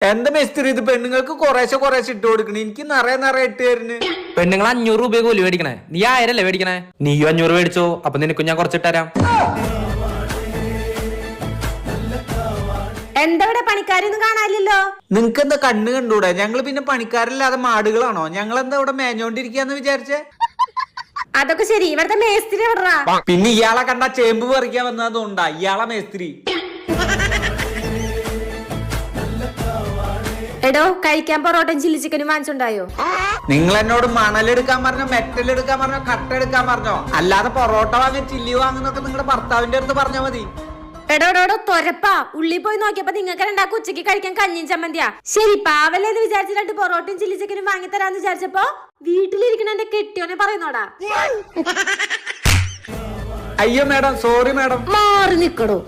എന്താ മേസ്ത്രി ഇത്? പെണ്ണുങ്ങൾക്ക് കുറേശ്ശെ ഇട്ട് കൊടുക്കണേ, എനിക്ക് നിറയെ ഇട്ട് തരുന്നു. പെണ്ണുങ്ങൾ 500 രൂപ കൂലി മേടിക്കണേ, നീ 1000 അല്ലേ മേടിക്കണേ? നീയും 500 മേടിച്ചോ, അപ്പൊ നിനക്കും ഞാൻ കുറച്ചിട്ട് തരാം. എന്താ ഇവിടെ പണിക്കാരൊന്നും കാണാനില്ലല്ലോ? നിങ്ങക്ക് എന്താ കണ്ണ് കണ്ടൂടെ? ഞങ്ങള് പിന്നെ പണിക്കാരില്ലാതെ മാടുകളാണോ? ഞങ്ങൾ എന്താ ഇവിടെ മേഞ്ഞോണ്ടിരിക്കാന്ന് വിചാരിച്ചേ? അതൊക്കെ ശരി, ഇവിടുത്തെ മേസ്ത്രി എവിടാ? പിന്നെ ഇയാളെ കണ്ട ചേമ്പ് പറിക്കാൻ വന്നതുകൊണ്ടാ ഇയാളെ മേസ്ത്രി. എടോ, കഴിക്കാൻ പൊറോട്ടയും ചില്ലി ചിക്കനും വാങ്ങിച്ചുണ്ടായോ? നിങ്ങൾ എന്നോട് മണലെടുക്കാൻ പറഞ്ഞോ, മെറ്റലെടുക്കാൻ പറഞ്ഞോ, കട്ട എടുക്കാൻ പറഞ്ഞോ? അല്ലാതെ പൊറോട്ട വാങ്ങി ചില്ലി വാങ്ങുന്നൊക്കെ നിങ്ങളുടെ ഭർത്താവിന്റെ അടുത്ത് പറഞ്ഞാൽ മതി. എടോടോടോ തൊരപ്പാ, ഉള്ളി പോയി നോക്കിയപ്പോ നിങ്ങൾക്ക് രണ്ടാക്കും ഉച്ചക്ക് കഴിക്കാൻ കഞ്ഞിയും ചമ്മന്തിയാ. ശരി, പാവല്ലേന്ന് വിചാരിച്ച് 2 പൊറോട്ടയും ചില്ലി ചിക്കനും വാങ്ങി തരാന്ന് വിചാരിച്ചപ്പോ വീട്ടിലിരിക്കണ എന്റെ കെട്ടിയോനെ പറയുന്നോടാ. അയ്യോ മാഡം, സോറി മാഡം. മാറി നിക്കടോ.